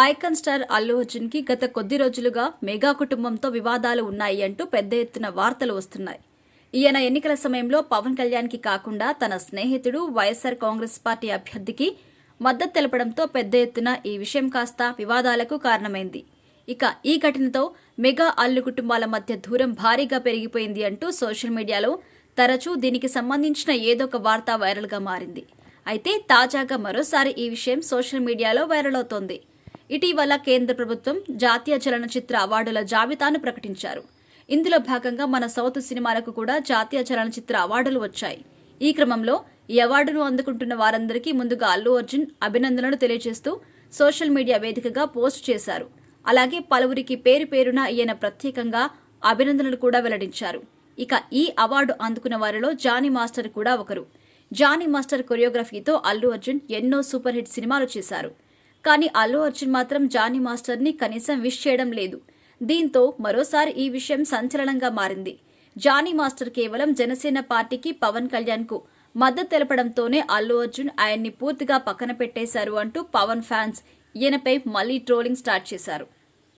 Icon star Allu Arjun కి గత కొద్ది రోజులుగా మెగా కుటుంబంతో వివాదాలు ఉన్నాయి అంటూ పెద్ద ఎత్తున వార్తలు వస్తున్నాయి. ఈయన ఎన్నికల సమయంలో పవన్ కళ్యాణ్ కి కాకుండా తన స్నేహితుడు వైఎస్ఆర్ కాంగ్రెస్ పార్టీ అభ్యర్థికి మద్దతు తెలపడంతో పెద్ద ఎత్తున ఈ విషయం కాస్త వివాదాలకు కారణమైంది. ఇక ఈ ఘటనతో మెగా అల్లు కుటుంబాల మధ్య దూరం భారీగా పెరిగిపోయింది అంటూ సోషల్ మీడియాలో తరచూ దీనికి సంబంధించిన ఏదొక వార్త వైరల్ గా మారింది. అయితే తాజాగా మరోసారి ఈ విషయం సోషల్ మీడియాలో వైరల్ అవుతోంది. ఇటీవల కేంద్ర ప్రభుత్వం జాతీయ చలనచిత్ర అవార్డుల జాబితాను ప్రకటించారు. ఇందులో భాగంగా మన సౌత్ సినిమాలకు కూడా జాతీయ చలనచిత్ర అవార్డులు వచ్చాయి. ఈ క్రమంలో ఈ అవార్డును అందుకుంటున్న వారందరికీ ముందుగా అల్లు అర్జున్ అభినందనలు తెలియజేస్తూ సోషల్ మీడియా వేదికగా పోస్ట్ చేశారు. అలాగే పలువురికి పేరు పేరున ఈయన ప్రత్యేకంగా అభినందనలు కూడా వెల్లడించారు. ఇక ఈ అవార్డు అందుకున్న వారిలో జానీ మాస్టర్ కూడా ఒకరు. జానీ మాస్టర్ కొరియోగ్రఫీతో అల్లు అర్జున్ ఎన్నో సూపర్ హిట్ సినిమాలు చేశారు. కానీ అల్లు అర్జున్ మాత్రం జానీ మాస్టర్ ని కనీసం విష్ చేయడం లేదు. దీంతో మరోసారి ఈ విషయం సంచలనంగా మారింది. జానీ మాస్టర్ కేవలం జనసేన పార్టీకి పవన్ కళ్యాణ్ కు మద్దతు తెలపడంతోనే అల్లు అర్జున్ ఆయన్ని పూర్తిగా పక్కన పెట్టేశారు అంటూ పవన్ ఫ్యాన్స్ ఈయనపై మళ్లీ ట్రోలింగ్ స్టార్ట్ చేశారు.